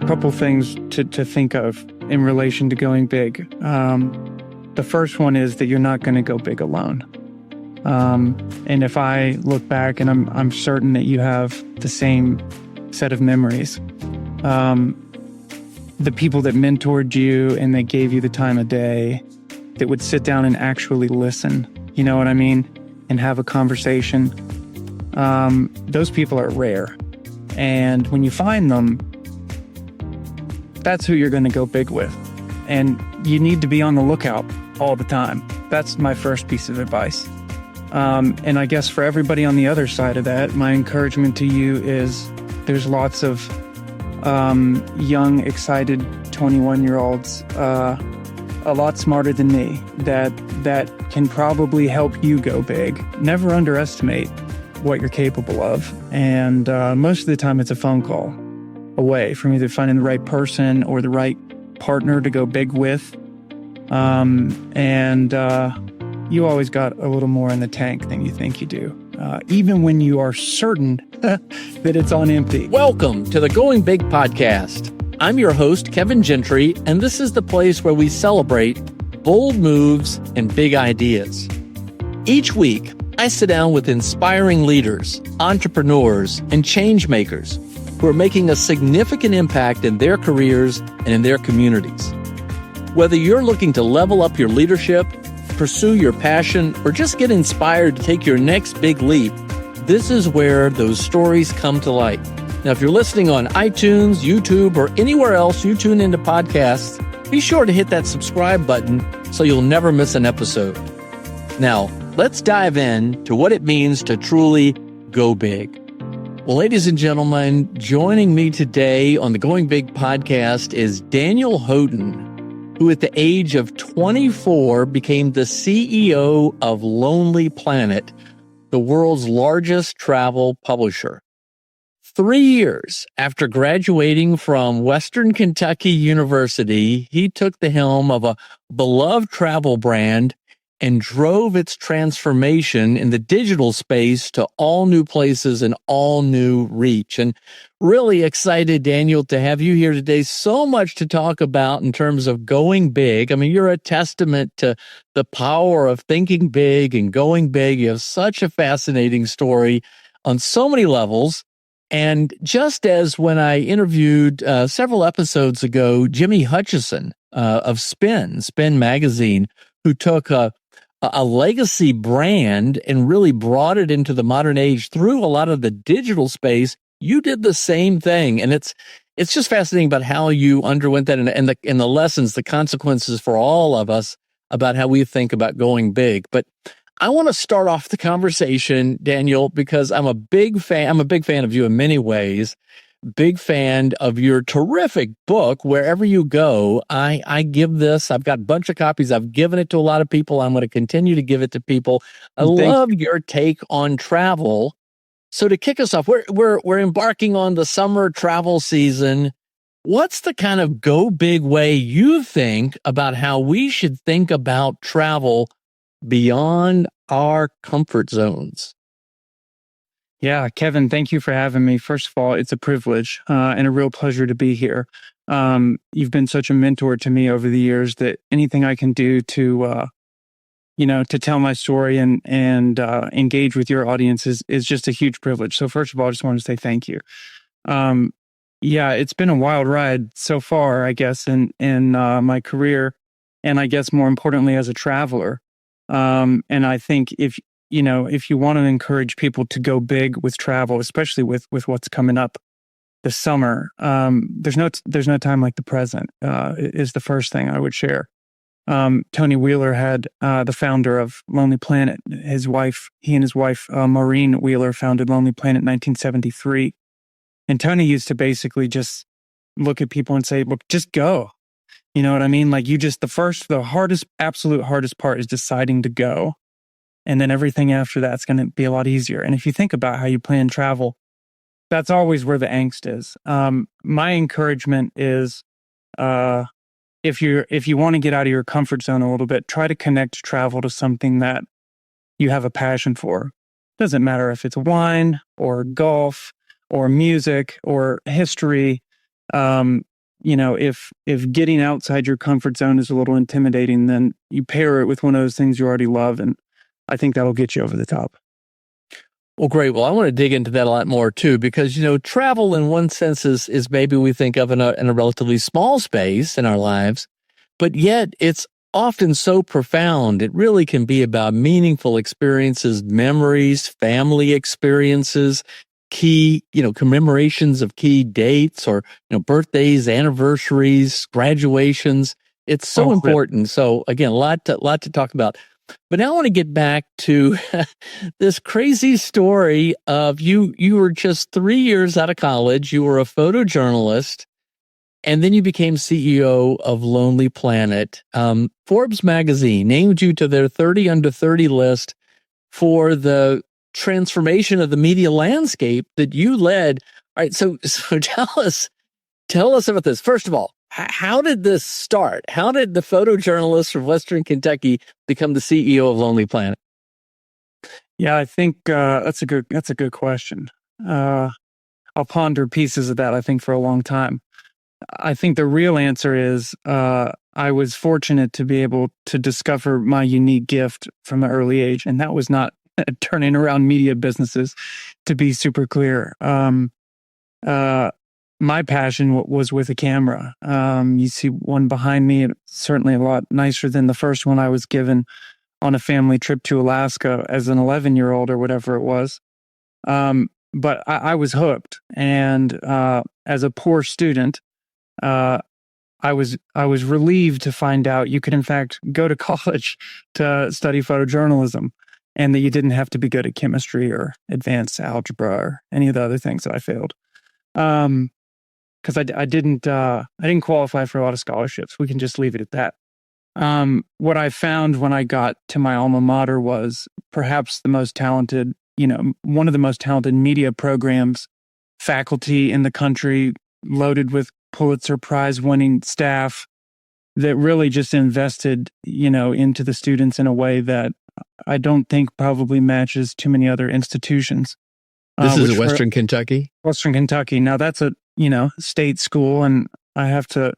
couple things to think of in relation to going big. The first one is that you're not going to go big alone. And if I look back, and I'm certain that you have the same set of memories, the people that mentored you and they gave you the time of day, that would sit down and actually listen, you know what I mean, and have a conversation, those people are rare. And when you find them, that's who you're going to go big with. And you need to be on the lookout all the time. That's my first piece of advice. And I guess for everybody on the other side of that, my encouragement to you is there's lots of young, excited 21-year-olds, a lot smarter than me, that can probably help you go big. Never underestimate what you're capable of. And most of the time it's a phone call away from either finding the right person or the right partner to go big with. And you always got a little more in the tank than you think you do, even when you are certain that it's on empty. Welcome to the Going Big podcast. I'm your host, Kevin Gentry, and this is the place where we celebrate bold moves and big ideas. Each week, I sit down with inspiring leaders, entrepreneurs, and change makers who are making a significant impact in their careers and in their communities. Whether you're looking to level up your leadership, pursue your passion, or just get inspired to take your next big leap, this is where those stories come to light. Now, if you're listening on iTunes, YouTube, or anywhere else you tune into podcasts, be sure to hit that subscribe button so you'll never miss an episode. Now, let's dive in to what it means to truly go big. Well, ladies and gentlemen, joining me today on the Going Big podcast is Daniel Houghton, who at the age of 24 became the CEO of Lonely Planet, the world's largest travel publisher. 3 years after graduating from Western Kentucky University, he took the helm of a beloved travel brand and drove its transformation in the digital space to all new places and all new reach. And really excited, Daniel, to have you here today. So much to talk about in terms of going big. I mean, you're a testament to the power of thinking big and going big. You have such a fascinating story on so many levels. And just as when I interviewed several episodes ago, Jimmy Hutchison of Spin Magazine, who took a legacy brand and really brought it into the modern age through a lot of the digital space, you did the same thing. And it's just fascinating about how you underwent that and the lessons, the consequences for all of us about how we think about going big. But I want to start off the conversation, Daniel, because I'm a big fan of you in many ways. Big fan of your terrific book, Wherever You Go. I give this, I've got a bunch of copies. I've given it to a lot of people. I'm going to continue to give it to people. I love your take on travel. So to kick us off, we're embarking on the summer travel season. What's the kind of go big way you think about how we should think about travel beyond our comfort zones? Yeah, Kevin, thank you for having me. First of all, it's a privilege and a real pleasure to be here. You've been such a mentor to me over the years that anything I can do to tell my story and engage with your audience is just a huge privilege. So first of all, I just want to say thank you. Yeah, it's been a wild ride so far, I guess, in my career, and I guess more importantly as a traveler. And I think if you want to encourage people to go big with travel, especially with what's coming up this summer, there's no time like the present, is the first thing I would share. Tony Wheeler had, the founder of Lonely Planet, he and his wife, Maureen Wheeler, founded Lonely Planet in 1973. And Tony used to basically just look at people and say, look, just go. You know what I mean? Like the absolute hardest part is deciding to go. And then everything after that's going to be a lot easier. And if you think about how you plan travel, that's always where the angst is. My encouragement is, if you want to get out of your comfort zone a little bit, try to connect travel to something that you have a passion for. Doesn't matter if it's wine or golf or music or history. if getting outside your comfort zone is a little intimidating, then you pair it with one of those things you already love, and I think that'll get you over the top. Well, great. Well, I want to dig into that a lot more too, because, travel in one sense is maybe we think of in a relatively small space in our lives, but yet it's often so profound. It really can be about meaningful experiences, memories, family experiences, key, commemorations of key dates or, birthdays, anniversaries, graduations. It's so important. So again, a lot to talk about. But now I want to get back to this crazy story of you were just 3 years out of college. You were a photojournalist, and then you became CEO of Lonely Planet. Forbes magazine named you to their 30 under 30 list for the transformation of the media landscape that you led. All right, so tell us about this. First of all, how did this start? How did the photojournalist from Western Kentucky become the CEO of Lonely Planet? Yeah, I think that's a good question. I'll ponder pieces of that, I think, for a long time. I think the real answer is I was fortunate to be able to discover my unique gift from an early age, and that was not turning around media businesses, to be super clear. My passion was with a camera. You see one behind me, certainly a lot nicer than the first one I was given on a family trip to Alaska as an 11-year-old or whatever it was. But I was hooked. And as a poor student, I was relieved to find out you could, in fact, go to college to study photojournalism, and that you didn't have to be good at chemistry or advanced algebra or any of the other things that I failed. Because I didn't qualify for a lot of scholarships. We can just leave it at that. What I found when I got to my alma mater was perhaps the most talented, one of the most talented media programs, faculty in the country, loaded with Pulitzer Prize winning staff that really just invested, into the students in a way that I don't think probably matches too many other institutions. This is Western Kentucky? Western Kentucky. Now that's a, state school, and I have to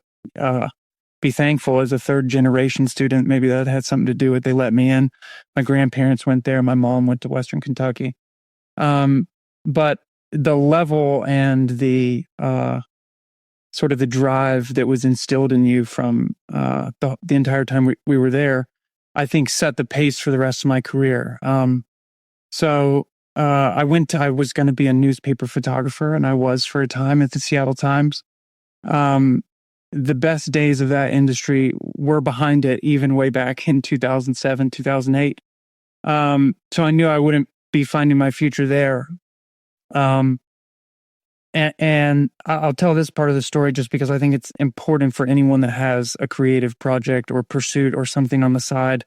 be thankful as a third generation student. Maybe that had something to do with they let me in. My grandparents went there. My mom went to Western Kentucky. But the level and the sort of the drive that was instilled in you from the entire time we were there, I think set the pace for the rest of my career. I was going to be a newspaper photographer, and I was for a time at the Seattle Times. The best days of that industry were behind it, even way back in 2007, 2008. So I knew I wouldn't be finding my future there. And I'll tell this part of the story just because I think it's important for anyone that has a creative project or pursuit or something on the side.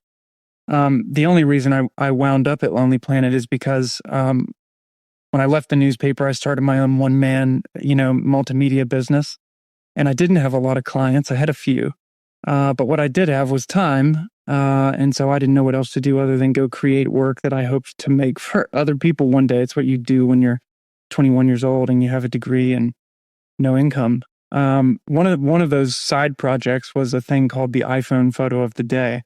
The only reason I wound up at Lonely Planet is because when I left the newspaper, I started my own one-man, multimedia business. And I didn't have a lot of clients. I had a few. But what I did have was time. And so I didn't know what else to do other than go create work that I hoped to make for other people one day. It's what you do when you're 21 years old and you have a degree and no income. One of those side projects was a thing called the iPhone photo of the day.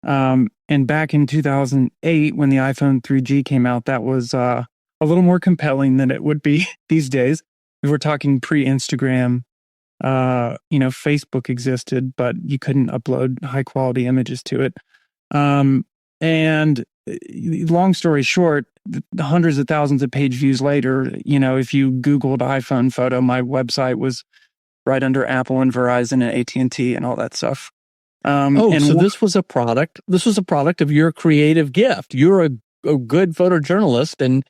And back in 2008, when the iPhone 3G came out, that was a little more compelling than it would be these days. We were talking pre-Instagram. Facebook existed, but you couldn't upload high quality images to it. And long story short, the hundreds of thousands of page views later, if you Googled iPhone photo, my website was right under Apple and Verizon and AT&T and all that stuff. This was a product. This was a product of your creative gift. You're a good photojournalist, and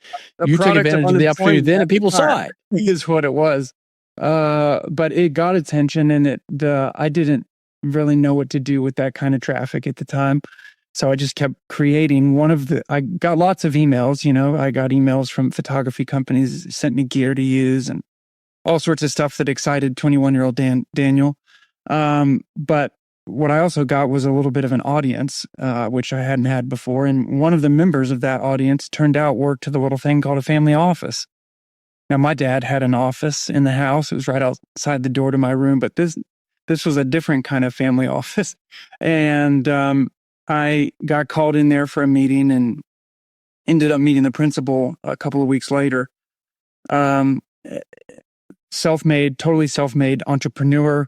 you took advantage of the opportunity then, and people saw it. Is what it was. But it got attention, and I didn't really know what to do with that kind of traffic at the time. So I just kept creating. I got lots of emails, I got emails from photography companies, sent me gear to use and all sorts of stuff that excited 21-year-old Daniel. But what I also got was a little bit of an audience, which I hadn't had before. And one of the members of that audience turned out worked to the little thing called a family office. Now, my dad had an office in the house. It was right outside the door to my room, but this was a different kind of family office. And I got called in there for a meeting and ended up meeting the principal a couple of weeks later. Totally self-made entrepreneur,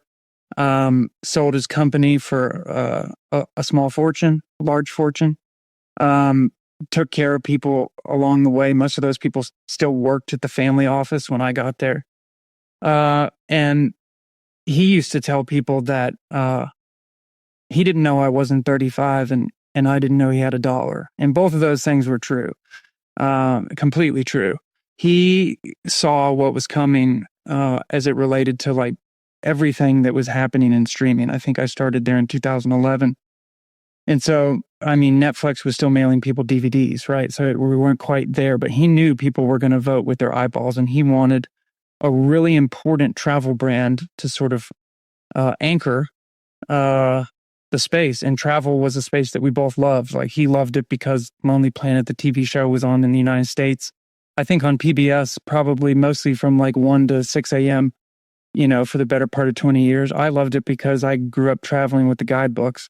sold his company for a small fortune, large fortune. Took care of people along the way. Most of those people still worked at the family office when I got there. And he used to tell people that he didn't know I wasn't 35 and I didn't know he had $1. And both of those things were true, completely true. He saw what was coming as it related to like everything that was happening in streaming. I think I started there in 2011. And so, I mean, Netflix was still mailing people DVDs, right? So we weren't quite there, but he knew people were going to vote with their eyeballs, and he wanted a really important travel brand to sort of anchor the space. And travel was a space that we both loved. Like, he loved it because Lonely Planet, the TV show, was on in the United States. I think on PBS, probably mostly from like 1 to 6 a.m., for the better part of 20 years. I loved it because I grew up traveling with the guidebooks.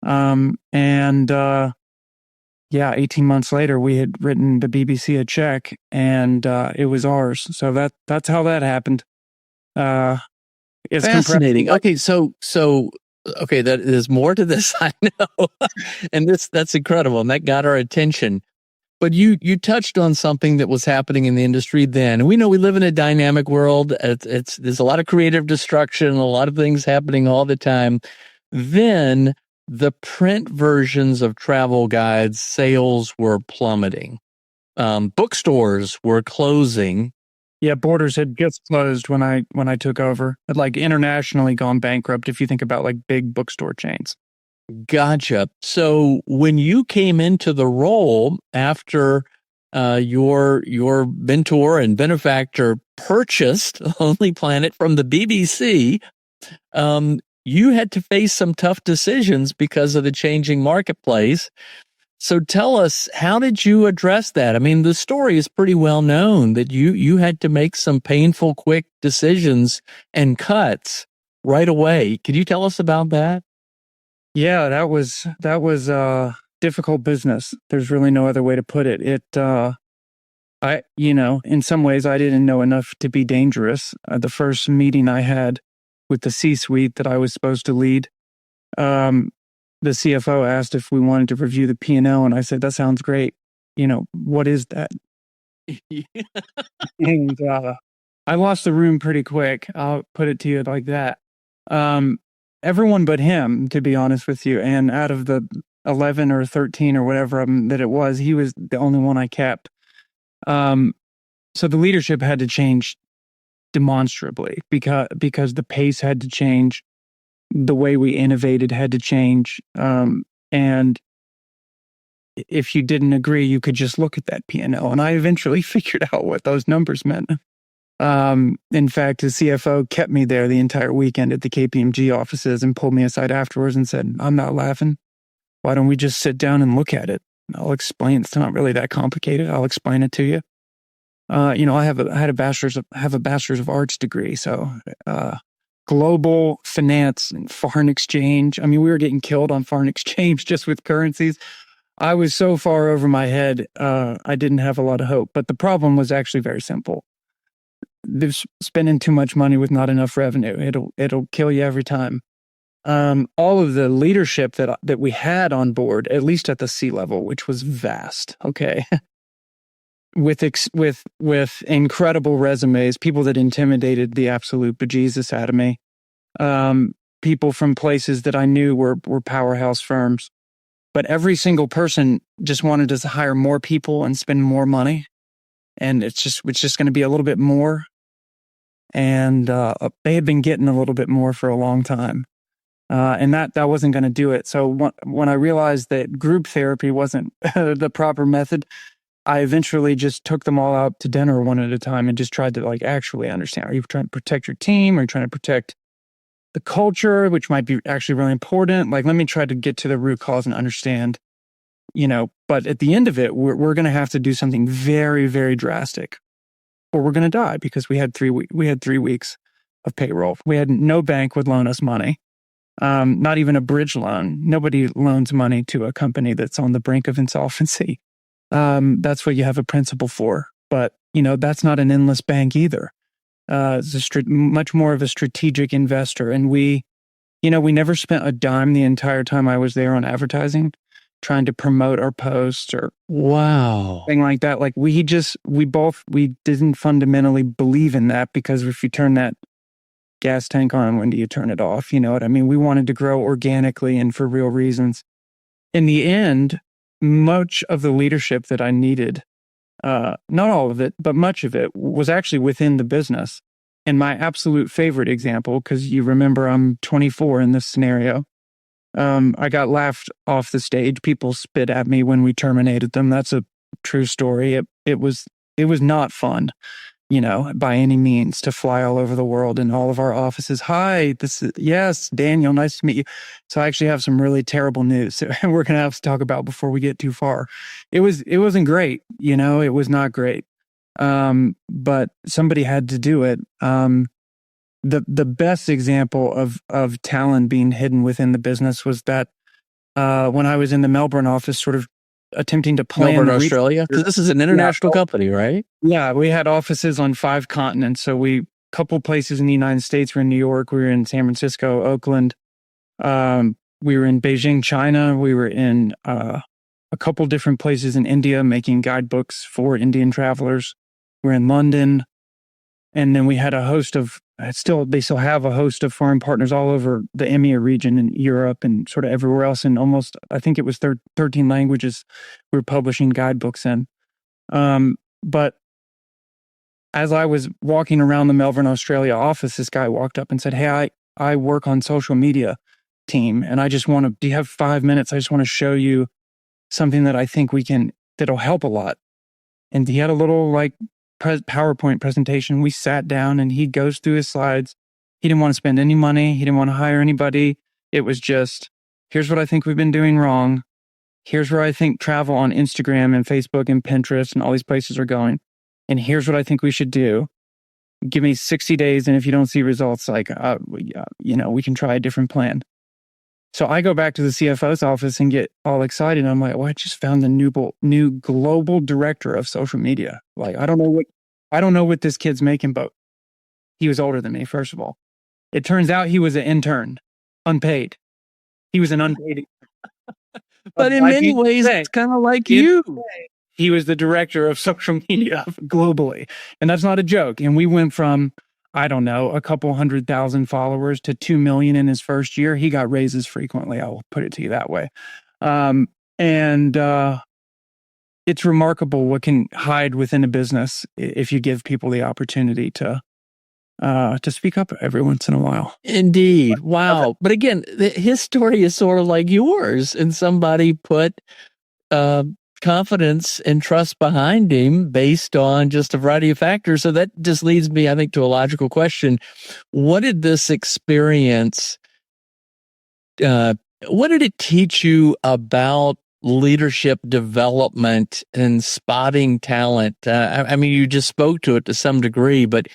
18 months later, we had written the BBC a check, and it was ours. So that's how that happened. It's fascinating. Okay, so that there's more to this, I know, and that's incredible, and that got our attention. But you touched on something that was happening in the industry then. And we know we live in a dynamic world. There's a lot of creative destruction, a lot of things happening all the time. Then the print versions of travel guides sales were plummeting. Bookstores were closing. Yeah, Borders had just closed when I took over. It like internationally gone bankrupt if you think about like big bookstore chains. Gotcha. So when you came into the role after your mentor and benefactor purchased Lonely Planet from the BBC, you had to face some tough decisions because of the changing marketplace. So tell us, how did you address that? I mean, the story is pretty well known that you had to make some painful, quick decisions and cuts right away. Could you tell us about that? Yeah, that was difficult business. There's really no other way to put it. In some ways I didn't know enough to be dangerous. The first meeting I had with the C-suite that I was supposed to lead, the CFO asked if we wanted to review the P&L, and I said, that sounds great. What is that? And I lost the room pretty quick. I'll put it to you like that. Everyone but him, to be honest with you. And out of the 11 or 13 or whatever that it was, he was the only one I kept. So the leadership had to change demonstrably because the pace had to change. The way we innovated had to change. And if you didn't agree, you could just look at that P&L. And I eventually figured out what those numbers meant. In fact, the CFO kept me there the entire weekend at the KPMG offices and pulled me aside afterwards and said, I'm not laughing. Why don't we just sit down and look at it? I'll explain. It's not really that complicated. I'll explain it to you. I have a bachelor's of arts degree. So, global finance and foreign exchange. I mean, we were getting killed on foreign exchange just with currencies. I was so far over my head. I didn't have a lot of hope, but the problem was actually very simple. They're spending too much money with not enough revenue. It'll kill you every time. All of the leadership that we had on board, at least at the C level, which was vast, okay, with incredible resumes, people that intimidated the absolute bejesus out of me, people from places that I knew were powerhouse firms, but every single person just wanted us to hire more people and spend more money, and it's just going to be a little bit more, and they had been getting a little bit more for a long time. And that wasn't going to do it. So when I realized that group therapy wasn't the proper method, I eventually just took them all out to dinner one at a time and just tried to actually understand. Are you trying to protect your team? Are you trying to protect the culture, which might be actually really important? Let me try to get to the root cause and understand, but at the end of it, we're going to have to do something very, very drastic. or we're going to die, because we had 3 weeks of payroll. We had no bank would loan us money. Not even a bridge loan. Nobody loans money to a company that's on the brink of insolvency. That's what you have a principal for. But, that's not an endless bank either. It's much more of a strategic investor. And we never spent a dime the entire time I was there on advertising, trying to promote our posts or thing like that. Like we didn't fundamentally believe in that, because if you turn that gas tank on, when do you turn it off? You know what I mean? We wanted to grow organically and for real reasons. In the end, much of the leadership that I needed, not all of it, but much of it, was actually within the business. And my absolute favorite example, because you remember I'm 24 in this scenario, I got laughed off the stage. People spit at me when we terminated them. That's a true story. It was not fun, by any means, to fly all over the world in all of our offices. Hi, yes, Daniel, nice to meet you. So I actually have some really terrible news we're going to have to talk about before we get too far. It wasn't great. It was not great. But somebody had to do it. The best example of talent being hidden within the business was that, when I was in the Melbourne office, sort of attempting to plan Melbourne, Australia, because this is an international company, right? Yeah, we had offices on 5 continents. So couple places in the United States. We're in New York, we were in San Francisco, Oakland. We were in Beijing, China. We were in a couple different places in India, making guidebooks for Indian travelers. We're in London. And then we had they still have a host of foreign partners all over the EMEA region in Europe and sort of everywhere else. In almost, I think it was 13 languages we were publishing guidebooks in. But as I was walking around the Melbourne, Australia office, this guy walked up and said, "Hey, I work on social media team, and do you have 5 minutes? I just want to show you something that I think that'll help a lot." And he had a little PowerPoint presentation. We sat down and he goes through his slides. He didn't want to spend any money. He didn't want to hire anybody. It was just, here's what I think we've been doing wrong. Here's where I think travel on Instagram and Facebook and Pinterest and all these places are going. And here's what I think we should do. Give me 60 days. And if you don't see results, we can try a different plan. So I go back to the CFO's office and get all excited. I'm like, well, I just found the new global director of social media. Like, I don't know what this kid's making, but he was older than me, first of all. It turns out he was an intern, unpaid. He was an unpaid. But in many ways, it's kind of like you. He was the director of social media globally. And that's not a joke. And we went from, I don't know, a couple 100,000 followers to 2 million in his first year. He got raises frequently. I will put it to you that way. It's remarkable what can hide within a business if you give people the opportunity to speak up every once in a while. Indeed. Wow. But again, his story is sort of like yours, and somebody put confidence and trust behind him based on just a variety of factors. So that just leads me, I think, to a logical question. What did this experience, what did it teach you about leadership development and spotting talent? I mean, you just spoke to it to some degree, but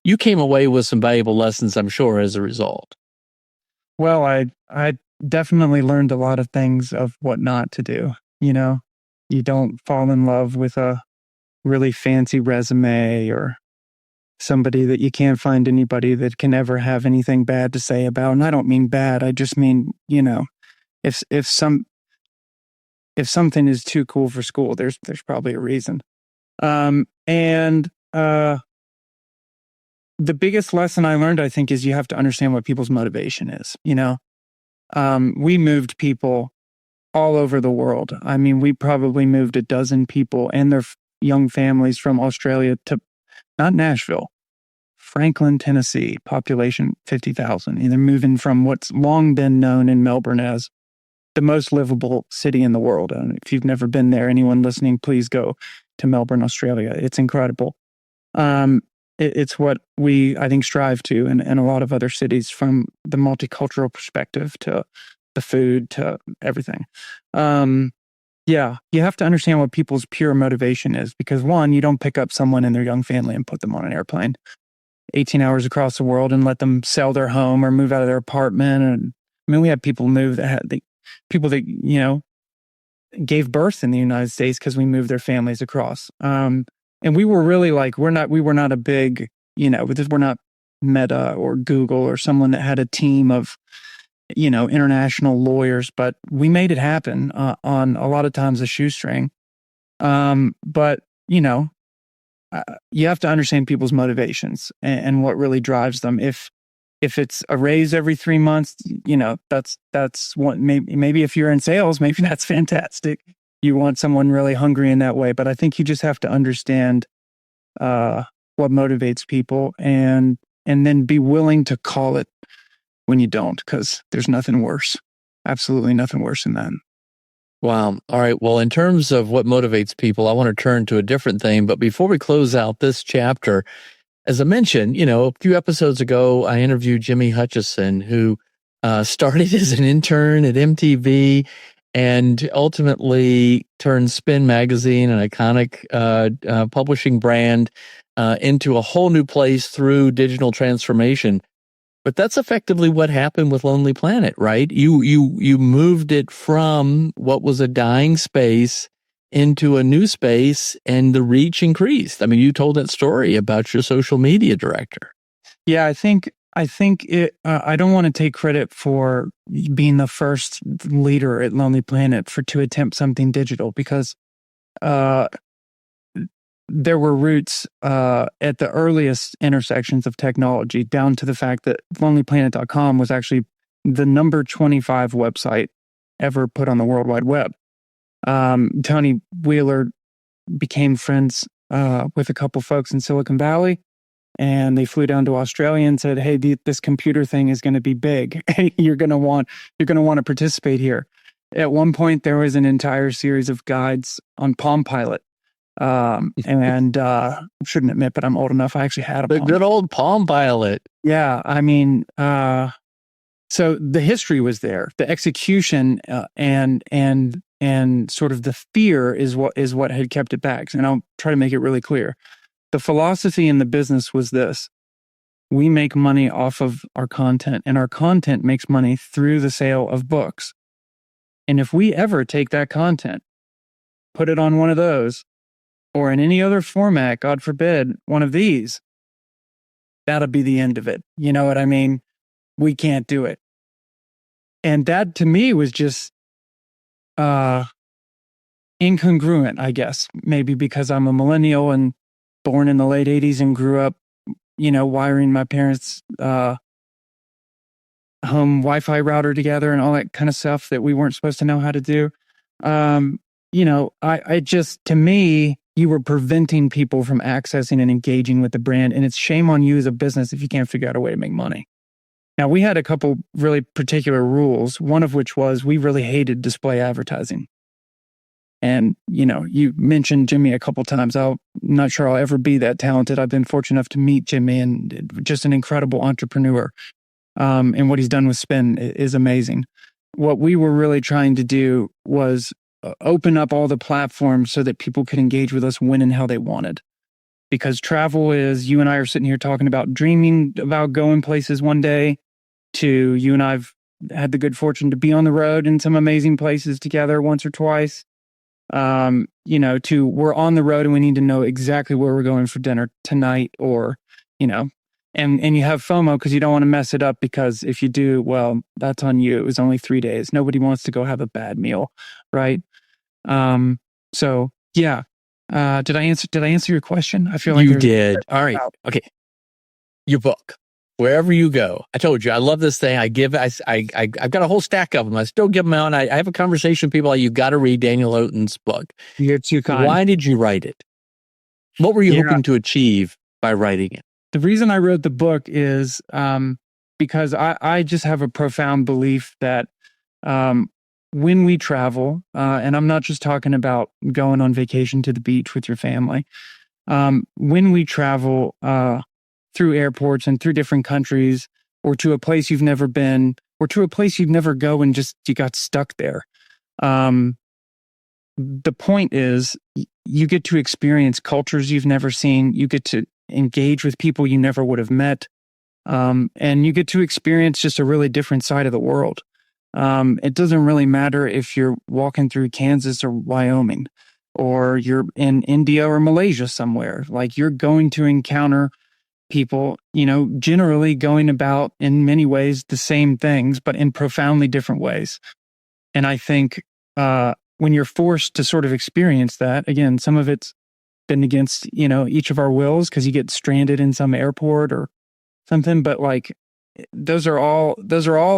you came away with some valuable lessons, I'm sure, as a result. Well, I definitely learned a lot of things of what not to do. You don't fall in love with a really fancy resume or somebody that you can't find anybody that can ever have anything bad to say about. And I don't mean bad. I just mean, if something is too cool for school, there's probably a reason. The biggest lesson I learned, I think, is you have to understand what people's motivation is. We moved people all over the world. I mean, we probably moved a dozen people and their young families from Australia to, not Nashville, Franklin, Tennessee, population 50,000. And they're moving from what's long been known in Melbourne as the most livable city in the world. And if you've never been there, anyone listening, please go to Melbourne, Australia. It's incredible. It's what we, I think, strive to in a lot of other cities, from the multicultural perspective to the food to everything. Yeah, you have to understand what people's pure motivation is, because one, you don't pick up someone and their young family and put them on an airplane 18 hours across the world and let them sell their home or move out of their apartment. And I mean, we had people move that had people that, gave birth in the United States because we moved their families across. And we were really like, we were not a big, we're not Meta or Google or someone that had a team of, international lawyers, but we made it happen on a lot of times a shoestring. But, you have to understand people's motivations and what really drives them. If it's a raise every 3 months, that's what maybe if you're in sales, maybe that's fantastic. You want someone really hungry in that way. But I think you just have to understand what motivates people and then be willing to call it when you don't, because there's nothing worse. Absolutely nothing worse than that. Wow. All right. Well, in terms of what motivates people, I want to turn to a different thing. But before we close out this chapter, as I mentioned, a few episodes ago, I interviewed Jimmy Hutchison, who started as an intern at MTV and ultimately turned Spin Magazine, an iconic publishing brand, into a whole new place through digital transformation. But that's effectively what happened with Lonely Planet, right? You moved it from what was a dying space into a new space, and the reach increased. I mean, you told that story about your social media director. Yeah, I think it. I don't want to take credit for being the first leader at Lonely Planet to attempt something digital, because there were roots at the earliest intersections of technology, down to the fact that lonelyplanet.com was actually the number 25 website ever put on the World Wide Web. Tony Wheeler became friends with a couple folks in Silicon Valley, and they flew down to Australia and said, "Hey, this computer thing is going to be big. You're going to want to participate here." At one point, there was an entire series of guides on Palm Pilot. And I shouldn't admit, but I'm old enough. I actually had the good old Palm Pilot. Yeah, I mean, so the history was there. The execution and sort of the fear is what had kept it back. And I'll try to make it really clear. The philosophy in the business was this: we make money off of our content, and our content makes money through the sale of books. And if we ever take that content, put it on one of those, or in any other format, God forbid, one of these, that'll be the end of it. You know what I mean? We can't do it. And that to me was just incongruent, I guess, maybe because I'm a millennial and born in the late 80s and grew up, wiring my parents' home Wi-Fi router together and all that kind of stuff that we weren't supposed to know how to do. I just, to me, you were preventing people from accessing and engaging with the brand. And it's shame on you as a business if you can't figure out a way to make money. Now, we had a couple really particular rules, one of which was we really hated display advertising. And, you mentioned Jimmy a couple times. I'm not sure I'll ever be that talented. I've been fortunate enough to meet Jimmy, and just an incredible entrepreneur. And what he's done with Spin is amazing. What we were really trying to do was open up all the platforms so that people could engage with us when and how they wanted. Because travel is, you and I are sitting here talking about dreaming about going places one day, to you and I've had the good fortune to be on the road in some amazing places together once or twice. To we're on the road and we need to know exactly where we're going for dinner tonight, or, and you have FOMO because you don't want to mess it up, because if you do, well, that's on you. It was only 3 days. Nobody wants to go have a bad meal, right? So yeah. Did I answer your question? I feel like you did. All right. Okay. Your book, wherever you go. I told you, I love this thing. I've got a whole stack of them. I still give them out. I have a conversation with people like, you got to read Daniel Houghton's book. You're too kind. Why did you write it? What were you hoping to achieve by writing it? The reason I wrote the book is because I just have a profound belief that when we travel, and I'm not just talking about going on vacation to the beach with your family, when we travel through airports and through different countries, or to a place you've never been, or to a place you'd never go and just you got stuck there, the point is you get to experience cultures you've never seen. You get to engage with people you never would have met. And you get to experience just a really different side of the world. It doesn't really matter if you're walking through Kansas or Wyoming, or you're in India or Malaysia somewhere. Like, you're going to encounter people, generally going about in many ways the same things, but in profoundly different ways. And I think when you're forced to sort of experience that, again, some of it's been against, each of our wills because you get stranded in some airport or something, but like those are all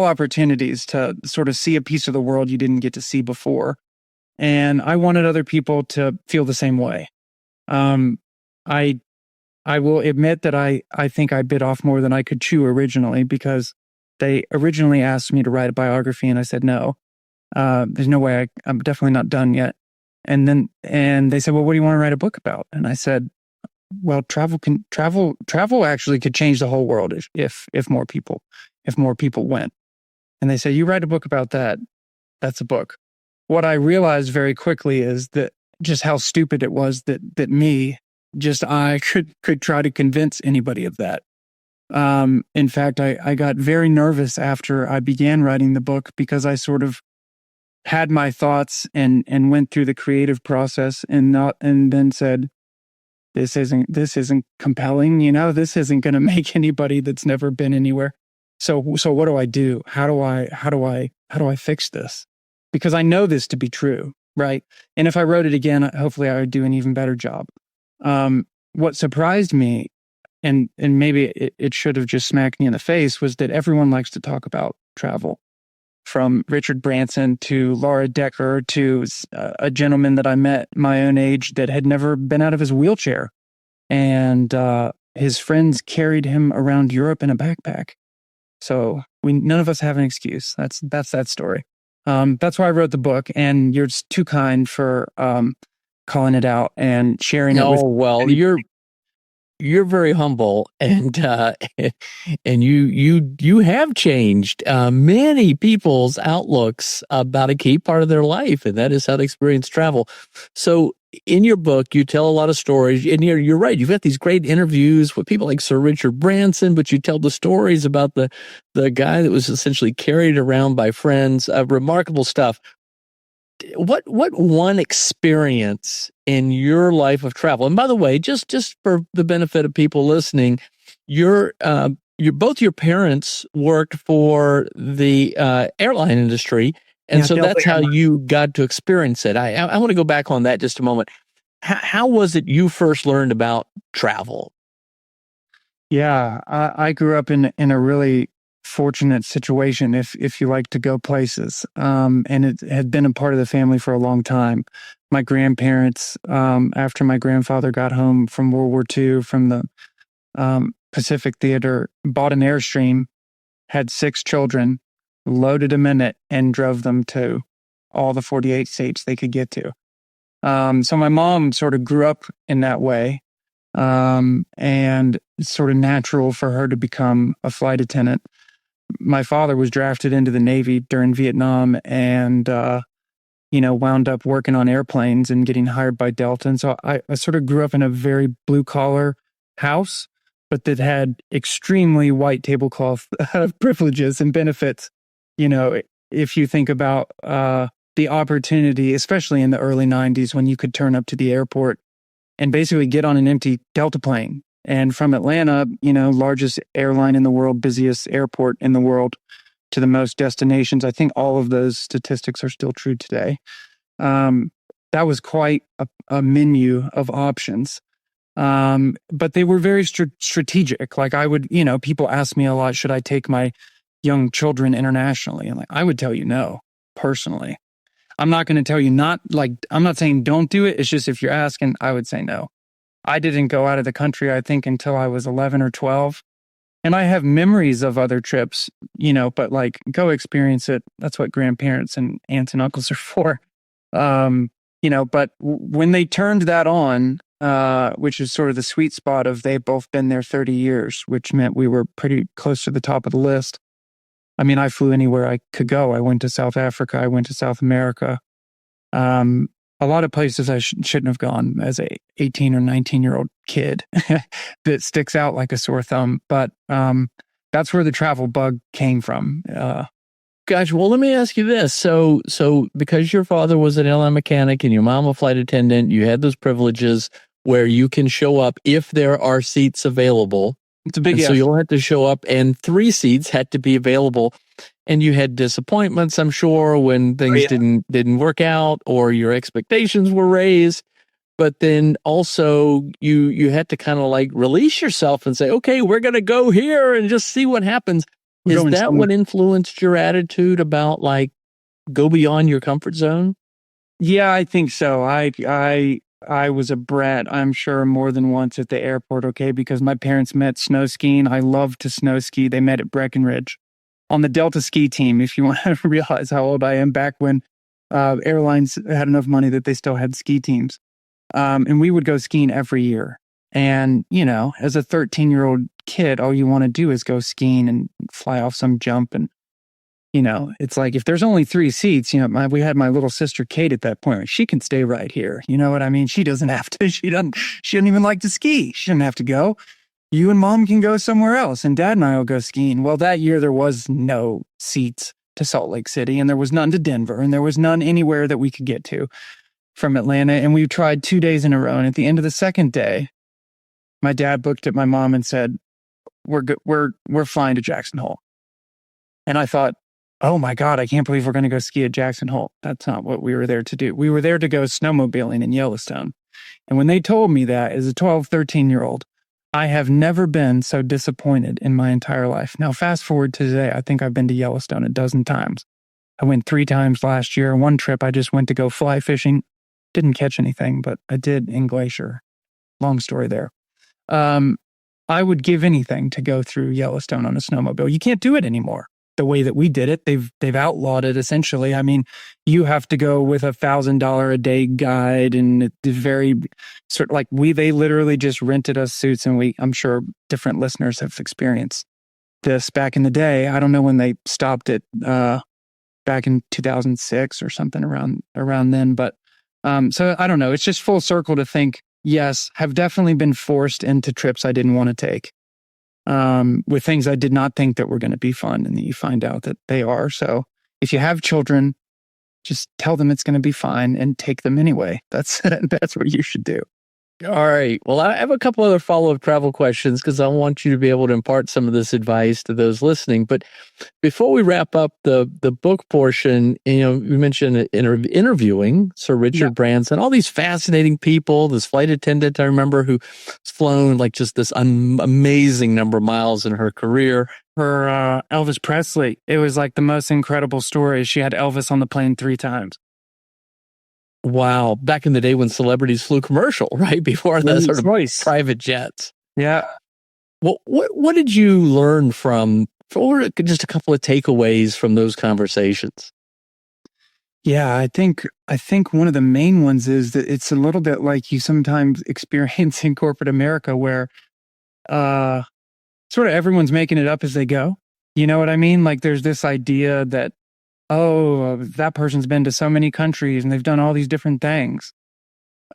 opportunities to sort of see a piece of the world you didn't get to see before. And I wanted other people to feel the same way. I will admit that I think I bit off more than I could chew originally, because they originally asked me to write a biography and I said no. There's no way. I'm definitely not done yet. And they said, well, what do you want to write a book about? And I said, well, travel actually could change the whole world if more people went. And they said, you write a book about that. That's a book. What I realized very quickly is that just how stupid it was that I could try to convince anybody of that. In fact, I got very nervous after I began writing the book, because I sort of had my thoughts and went through the creative process and then said, this isn't compelling, this isn't going to make anybody that's never been anywhere. So what do I do? How do I fix this? Because I know this to be true, right? And if I wrote it again, hopefully I would do an even better job. What surprised me, and maybe it should have just smacked me in the face, was that everyone likes to talk about travel. From Richard Branson to Laura Decker to a gentleman that I met my own age that had never been out of his wheelchair. And his friends carried him around Europe in a backpack. So none of us have an excuse. That's that story. That's why I wrote the book, and you're just too kind for calling it out and sharing it with me. Well, you're very humble, and you have changed many people's outlooks about a key part of their life, and that is how to experience travel. So in your book, you tell a lot of stories, and you're right. You've got these great interviews with people like Sir Richard Branson, but you tell the stories about the guy that was essentially carried around by friends. Remarkable stuff. What one experience in your life of travel? And by the way, just for the benefit of people listening, both your parents worked for the airline industry, and so that's how you got to experience it. I want to go back on that just a moment. How was it you first learned about travel? Yeah, I grew up in a really fortunate situation, if you like to go places. And it had been a part of the family for a long time. My grandparents, after my grandfather got home from World War II from the Pacific Theater, bought an Airstream, had 6 children, loaded them in it, and drove them to all the 48 states they could get to. So my mom sort of grew up in that way. And it's sort of natural for her to become a flight attendant. My father was drafted into the Navy during Vietnam and, wound up working on airplanes and getting hired by Delta. And so I sort of grew up in a very blue collar house, but that had extremely white tablecloth privileges and benefits. If you think about the opportunity, especially in the early 90s, when you could turn up to the airport and basically get on an empty Delta plane. And from Atlanta, largest airline in the world, busiest airport in the world, to the most destinations. I think all of those statistics are still true today. That was quite a menu of options. But they were very strategic. Like people ask me a lot, should I take my young children internationally? And I would tell you no, personally. I'm not going to tell you not. I'm not saying don't do it. It's just, if you're asking, I would say no. I didn't go out of the country, I think, until I was 11 or 12. And I have memories of other trips, but go experience it. That's what grandparents and aunts and uncles are for. But when they turned that on, which is sort of the sweet spot of they've both been there 30 years, which meant we were pretty close to the top of the list. I mean, I flew anywhere I could go. I went to South Africa. I went to South America. a lot of places I shouldn't have gone as a 18 or 19-year-old kid that sticks out like a sore thumb. But that's where the travel bug came from. Gotcha. Well, let me ask you this. So because your father was an airline mechanic and your mom a flight attendant, you had those privileges where you can show up if there are seats available. It's a big So you'll have to show up, and 3 seats had to be available. And you had disappointments, I'm sure, when things didn't work out or your expectations were raised. But then also you had to kind of like release yourself and say, okay, we're going to go here and just see what happens. Is that what influenced your attitude about like go beyond your comfort zone? Yeah, I think so. I was a brat, I'm sure, more than once at the airport, okay, because my parents met snow skiing. I love to snow ski. They met at Breckenridge on the Delta ski team, if you want to realize how old I am, back when airlines had enough money that they still had ski teams. And we would go skiing every year. And, you know, as a 13-year-old kid, all you want to do is go skiing and fly off some jump. And, you know, it's like if there's only 3 seats, you know, we had my little sister Kate at that point. She can stay right here. You know what I mean? She doesn't have to. She doesn't even like to ski. She doesn't have to go. You and mom can go somewhere else, and dad and I will go skiing. Well, that year there was no seats to Salt Lake City, and there was none to Denver, and there was none anywhere that we could get to from Atlanta. And we tried 2 days in a row. And at the end of the second day, my dad looked at my mom and said, we're flying to Jackson Hole. And I thought, oh my God, I can't believe we're going to go ski at Jackson Hole. That's not what we were there to do. We were there to go snowmobiling in Yellowstone. And when they told me that as a 12, 13-year-old, I have never been so disappointed in my entire life. Now, fast forward to today, I think I've been to Yellowstone a dozen times. I went 3 times last year. One trip, I just went to go fly fishing. Didn't catch anything, but I did in Glacier. Long story there. I would give anything to go through Yellowstone on a snowmobile. You can't do it anymore the way that we did it. They've outlawed it essentially. I mean, you have to go with $1,000 a day guide, and it's very sort of like they literally just rented us suits, and I'm sure different listeners have experienced this back in the day. I don't know when they stopped it, back in 2006 or something around then, but so I don't know. It's just full circle to think, yes, have definitely been forced into trips I didn't want to take, with things I did not think that were going to be fun, and then you find out that they are. So if you have children, just tell them it's going to be fine and take them anyway. That's what you should do. All right. Well, I have a couple other follow-up travel questions because I want you to be able to impart some of this advice to those listening. But before we wrap up the book portion, you know, we mentioned interviewing Sir Richard Branson, all these fascinating people, this flight attendant, I remember, who's flown like just this amazing number of miles in her career. Her Elvis Presley, it was like the most incredible story. She had Elvis on the plane 3 times. Wow. Back in the day when celebrities flew commercial, right? Before the sort of private jets. Yeah. Well, what did you learn from, or just a couple of takeaways from those conversations? Yeah, I think one of the main ones is that it's a little bit like you sometimes experience in corporate America, where sort of everyone's making it up as they go. You know what I mean? Like there's this idea that, oh, that person's been to so many countries and they've done all these different things.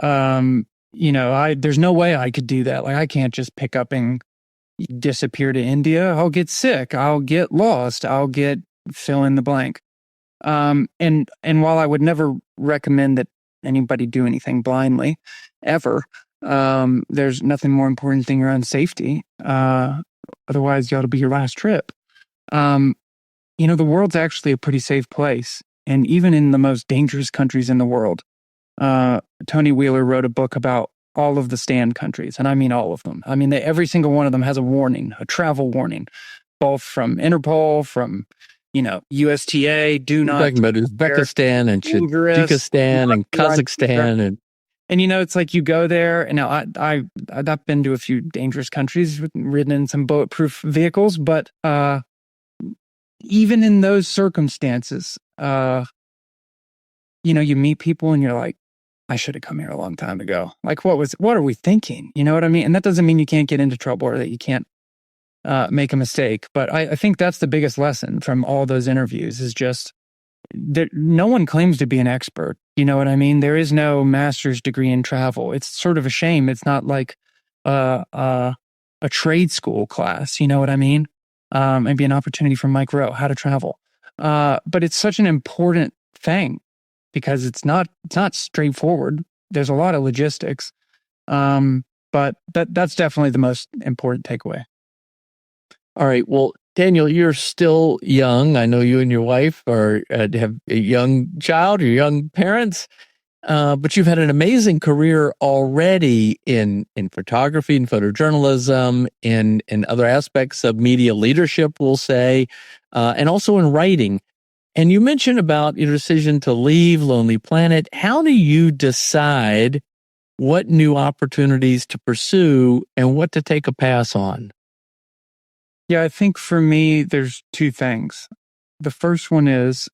You know, there's no way I could do that. Like I can't just pick up and disappear to India. I'll get sick. I'll get lost. I'll get fill in the blank. And while I would never recommend that anybody do anything blindly ever, there's nothing more important than your own safety. Otherwise, it'll be your last trip. You know, the world's actually a pretty safe place. And even in the most dangerous countries in the world, Tony Wheeler wrote a book about all of the stand countries. And I mean all of them. I mean, every single one of them has a warning, a travel warning, both from Interpol, from, you know, USTA, do not. You're talking about Uzbekistan and Tajikistan and Kazakhstan. And, you know, it's like you go there, and now I've been to a few dangerous countries, ridden in some bulletproof vehicles, but even in those circumstances, you know, you meet people and you're like, I should have come here a long time ago. Like, what are we thinking? You know what I mean? And that doesn't mean you can't get into trouble or that you can't make a mistake. But I think that's the biggest lesson from all those interviews is just no one claims to be an expert. You know what I mean? There is no master's degree in travel. It's sort of a shame. It's not like a trade school class. You know what I mean? Maybe an opportunity for Mike Rowe, how to travel. But it's such an important thing because it's not straightforward. There's a lot of logistics. But that's definitely the most important takeaway. All right. Well, Daniel, you're still young. I know you and your wife have a young child or young parents, but you've had an amazing career already in photography and photojournalism, in other aspects of media leadership, we'll say, and also in writing. And you mentioned about your decision to leave Lonely Planet. How do you decide what new opportunities to pursue and what to take a pass on? Yeah, I think for me, there's two things. The first one is,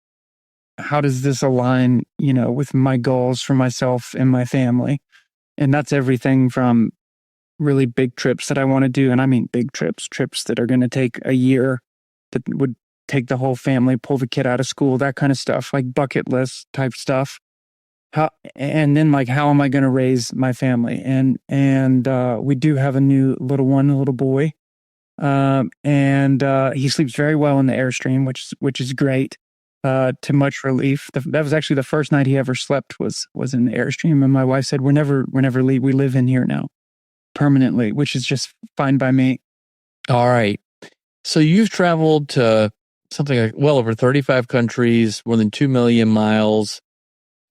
how does this align, with my goals for myself and my family? And that's everything from really big trips that I want to do. And I mean big trips that are going to take a year, that would take the whole family, pull the kid out of school, that kind of stuff, like bucket list type stuff. And then how am I going to raise my family? And we do have a new little boy. And he sleeps very well in the Airstream, which is great. To much relief. That was actually the first night he ever slept was in the Airstream. And my wife said, we're never leave. We live in here now permanently, which is just fine by me. All right. So you've traveled to something like well over 35 countries, more than 2 million miles.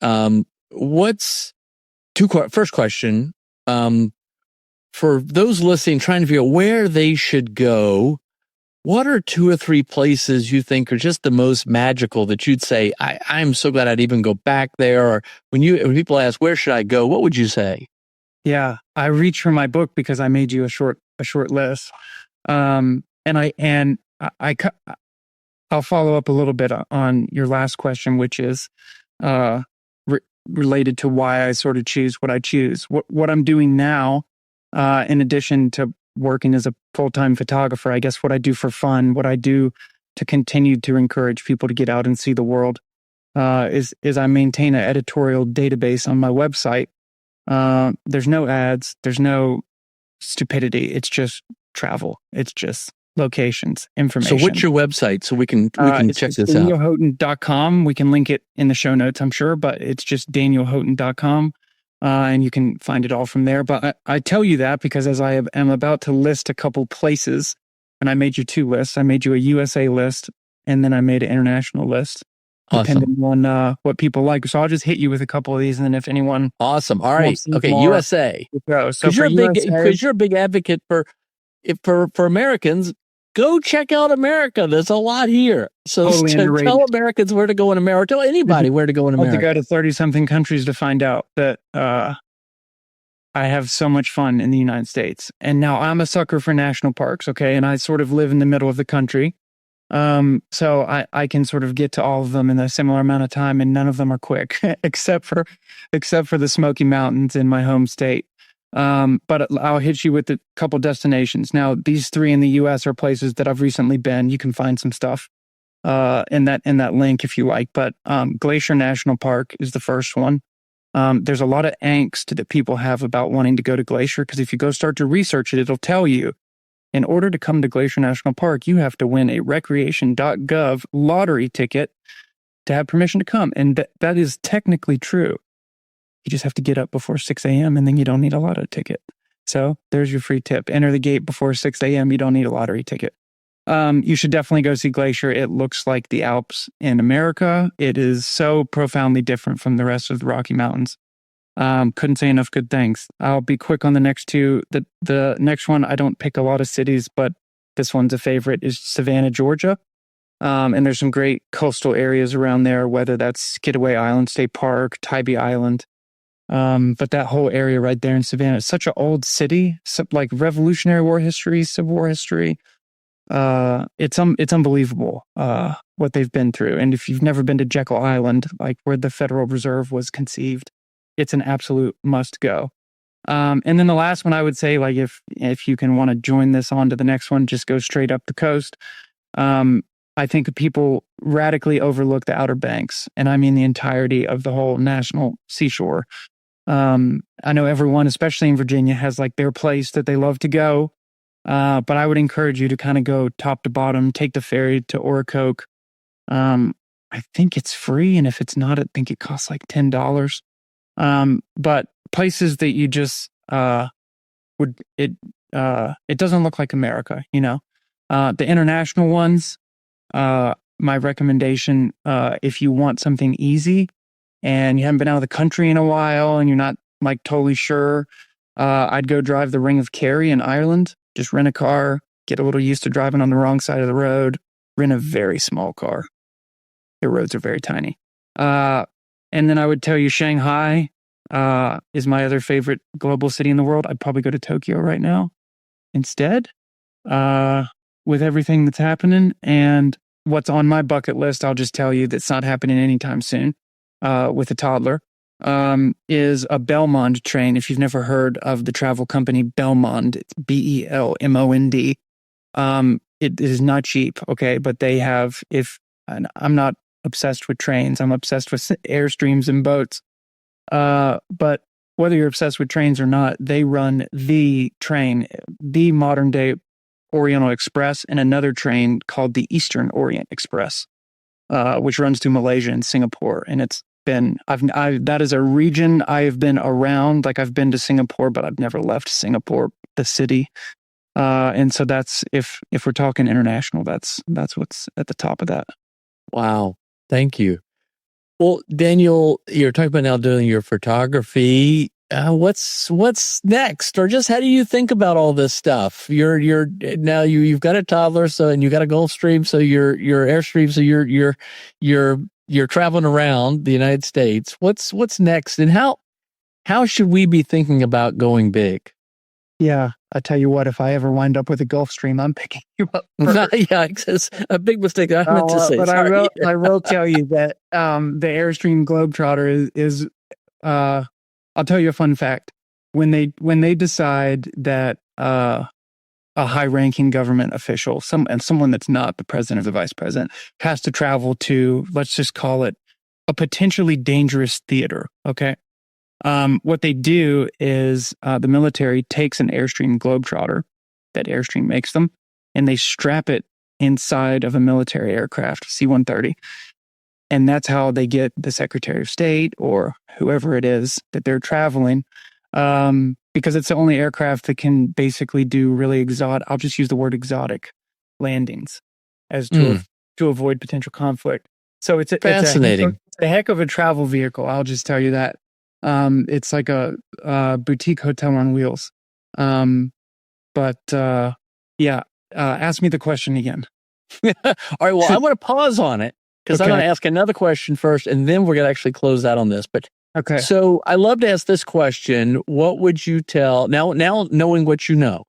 First question, for those listening, trying to figure out where they should go, what are 2 or 3 places you think are just the most magical that you'd say, I'm so glad I'd even go back there? Or when people ask, where should I go? What would you say? Yeah, I reach for my book because I made you a short list. And I'll follow up a little bit on your last question, which is related to why I sort of choose what I choose. What I'm doing now, in addition to working as a full-time photographer, I guess what I do for fun, what I do to continue to encourage people to get out and see the world, is I maintain an editorial database on my website. There's no ads, there's no stupidity. It's just travel. It's just locations, information. So what's your website so we can check this out? DanielHoughton.com. We can link it in the show notes, I'm sure, but it's just DanielHoughton.com. And you can find it all from there. But I tell you that because as I am about to list a couple places, and I made you 2 lists. I made you a USA list, and then I made an international list, depending on what people like. So I'll just hit you with a couple of these, and then if anyone... Awesome. All right. Okay, USA. So because you're a big advocate for Americans, go check out America. There's a lot here. So tell Americans where to go in America. Tell anybody where to go in America. I have to go to 30-something countries to find out that I have so much fun in the United States. And now I'm a sucker for national parks, okay? And I sort of live in the middle of the country. So I can sort of get to all of them in a similar amount of time, and none of them are quick, except for the Smoky Mountains in my home state. But I'll hit you with a couple destinations. Now, these 3 in the U.S. are places that I've recently been. You can find some stuff in that link if you like. But Glacier National Park is the first one. There's a lot of angst that people have about wanting to go to Glacier because if you go start to research it, it'll tell you in order to come to Glacier National Park, you have to win a recreation.gov lottery ticket to have permission to come. And that is technically true. You just have to get up before 6 a.m. and then you don't need a lotto ticket. So there's your free tip. Enter the gate before 6 a.m. You don't need a lottery ticket. You should definitely go see Glacier. It looks like the Alps in America. It is so profoundly different from the rest of the Rocky Mountains. Couldn't say enough good things. I'll be quick on the next 2. The next one, I don't pick a lot of cities, but this one's a favorite, is Savannah, Georgia. And there's some great coastal areas around there, whether that's Skidaway Island State Park, Tybee Island. But that whole area right there in Savannah is such an old city, like Revolutionary War history, Civil War history. It's unbelievable what they've been through. And if you've never been to Jekyll Island, like where the Federal Reserve was conceived, it's an absolute must go. And then the last one I would say, like if you can want to join this on to the next one, just go straight up the coast. I think people radically overlook the Outer Banks, and I mean the entirety of the whole national seashore. I know everyone, especially in Virginia, has like their place that they love to go. But I would encourage you to kind of go top to bottom, take the ferry to Oracoke. I think it's free, and if it's not, I think it costs like $10. But places that you just would it doesn't look like America, you know. The international ones, my recommendation, if you want something easy and you haven't been out of the country in a while and you're not like totally sure, I'd go drive the Ring of Kerry in Ireland. Just rent a car, get a little used to driving on the wrong side of the road, rent a very small car. The roads are very tiny. And then I would tell you Shanghai is my other favorite global city in the world. I'd probably go to Tokyo right now instead, with everything that's happening. And what's on my bucket list, I'll just tell you that's not happening anytime soon, with a toddler, is a Belmond train. If you've never heard of the travel company Belmond, it's Belmond. It is not cheap, okay, but they have, and I'm not obsessed with trains, I'm obsessed with airstreams and boats. But whether you're obsessed with trains or not, they run the train, the modern day Oriental Express, and another train called the Eastern Orient Express, which runs through Malaysia and Singapore. And it's been, that is a region I have been around. Like I've been to Singapore, but I've never left Singapore, the city. And so that's, if we're talking international, that's what's at the top of that. Wow. Thank you. Well, Daniel, you're talking about now doing your photography. What's next, or just how do you think about all this stuff? You've got a toddler, and you got a Gulfstream, so your Airstream, so you're traveling around the United States. What's next, and how should we be thinking about going big? Yeah, I tell you what, if I ever wind up with a Gulfstream, I'm picking you up first. Yeah, it's a big mistake. I meant to say, but sorry. I will tell you that the Airstream Globetrotter is I'll tell you a fun fact. When they decide that a high-ranking government official, someone that's not the president or the vice president, has to travel to, let's just call it, a potentially dangerous theater, okay? What they do is the military takes an Airstream Globetrotter that Airstream makes them, and they strap it inside of a military aircraft, C-130. And that's how they get the Secretary of State or whoever it is that they're traveling, because it's the only aircraft that can basically do really exotic, I'll just use the word exotic, landings as to avoid potential conflict. So it's fascinating. It's a heck of a travel vehicle. I'll just tell you that. It's like a boutique hotel on wheels. Ask me the question again. All right. Well, I want to pause on it because I'm going to ask another question first, and then we're going to actually close out on this. But okay. So I love to ask this question: what would you tell now knowing what you know?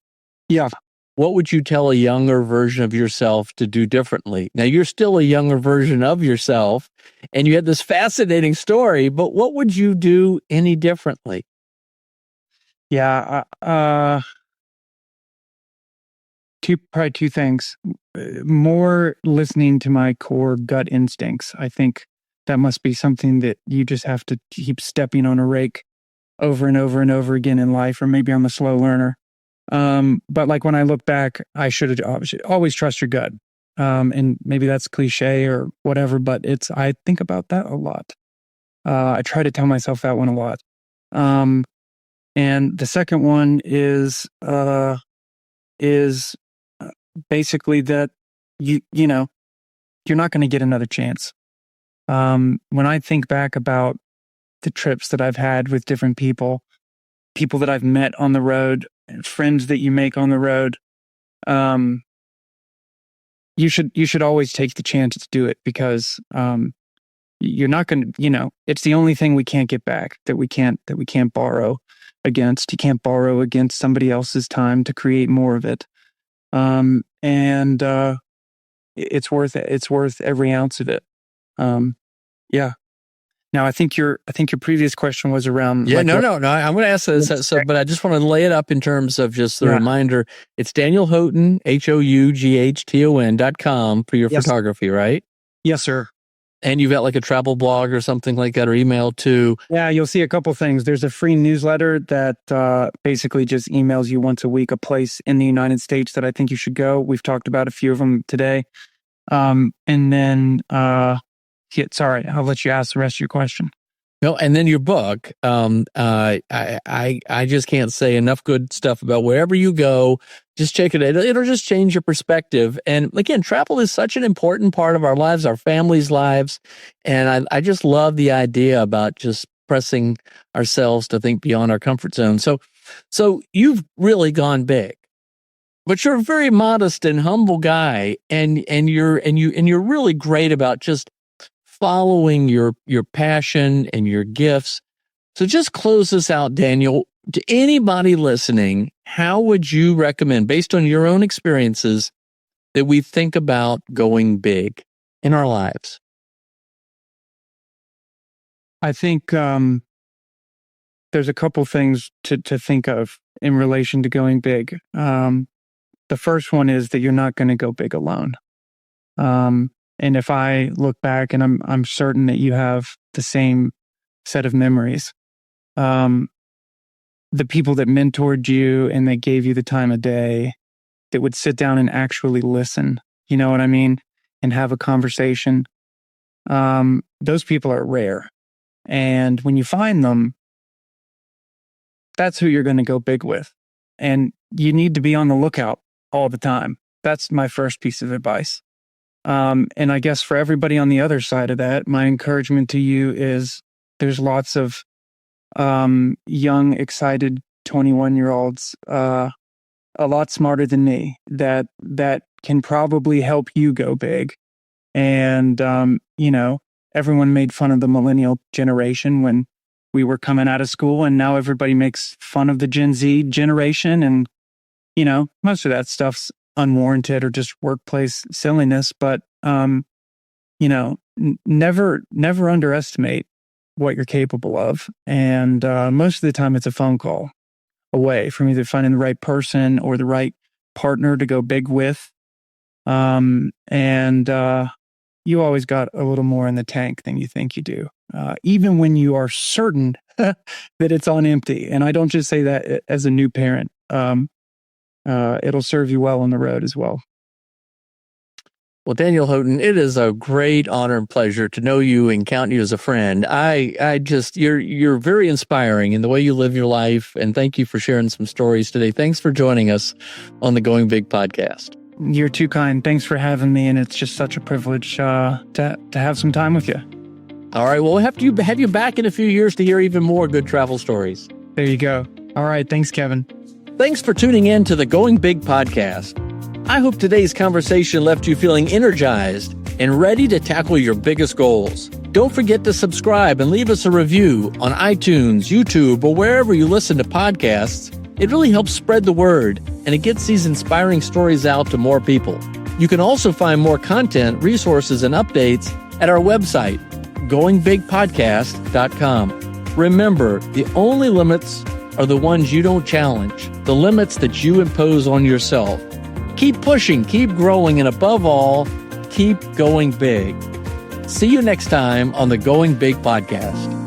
Yeah. What would you tell a younger version of yourself to do differently? Now, you're still a younger version of yourself, and you had this fascinating story, but what would you do any differently? Yeah. Probably two things. More listening to my core gut instincts. I think that must be something that you just have to keep stepping on a rake over and over and over again in life, or maybe I'm a slow learner. But like when I look back, I should have always trust your gut. And maybe that's cliche or whatever, but I think about that a lot. I try to tell myself that one a lot. And the second one is basically that you're not going to get another chance. When I think back about the trips that I've had with different people that I've met on the road, friends that you make on the road, you should always take the chance to do it, because you're not going to, it's the only thing we can't get back, that we can't borrow against. You can't borrow against somebody else's time to create more of it. And it's worth every ounce of it. Yeah. Now, I think your previous question was around. Yeah, no. I'm going to ask this, but I just want to lay it up in terms of just the reminder. It's Daniel Houghton, HOUGHTON.com for your photography, right? Yes, sir. And you've got like a travel blog or something like that, or email too. Yeah, you'll see a couple things. There's a free newsletter that basically just emails you once a week a place in the United States that I think you should go. We've talked about a few of them today. And then, sorry, I'll let you ask the rest of your question. No, and then your book. I just can't say enough good stuff about wherever you go. Just check it out. It'll just change your perspective. And again, travel is such an important part of our lives, our families' lives. And I just love the idea about just pressing ourselves to think beyond our comfort zone. So you've really gone big, but you're a very modest and humble guy, and you're really great about just following your passion and your gifts. So just close this out, Daniel. To anybody listening, how would you recommend, based on your own experiences, that we think about going big in our lives? I think there's a couple things to think of in relation to going big. The first one is that you're not going to go big alone. And if I look back, and I'm certain that you have the same set of memories, the people that mentored you and that gave you the time of day, that would sit down and actually listen, you know what I mean, and have a conversation, those people are rare. And when you find them, that's who you're going to go big with. And you need to be on the lookout all the time. That's my first piece of advice. And I guess for everybody on the other side of that, my encouragement to you is there's lots of young, excited 21-year-olds, a lot smarter than me, that can probably help you go big. And, everyone made fun of the millennial generation when we were coming out of school, and now everybody makes fun of the Gen Z generation. And, most of that stuff's unwarranted or just workplace silliness. But, never underestimate what you're capable of. And most of the time it's a phone call away from either finding the right person or the right partner to go big with. And you always got a little more in the tank than you think you do, even when you are certain that it's on empty. And I don't just say that as a new parent. It'll serve you well on the road as well. Well, Daniel Houghton, it is a great honor and pleasure to know you and count you as a friend. You're very inspiring in the way you live your life, and thank you for sharing some stories today. Thanks for joining us on the Going Big podcast. You're too kind. Thanks for having me, and it's just such a privilege to have some time with you. All right, well, we'll have you back in a few years to hear even more good travel stories. There you go. All right, thanks, Kevin. Thanks for tuning in to the Going Big podcast. I hope today's conversation left you feeling energized and ready to tackle your biggest goals. Don't forget to subscribe and leave us a review on iTunes, YouTube, or wherever you listen to podcasts. It really helps spread the word, and it gets these inspiring stories out to more people. You can also find more content, resources, and updates at our website, goingbigpodcast.com. Remember, the only limits are the ones you don't challenge, the limits that you impose on yourself. Keep pushing, keep growing, and above all, keep going big. See you next time on the Going Big podcast.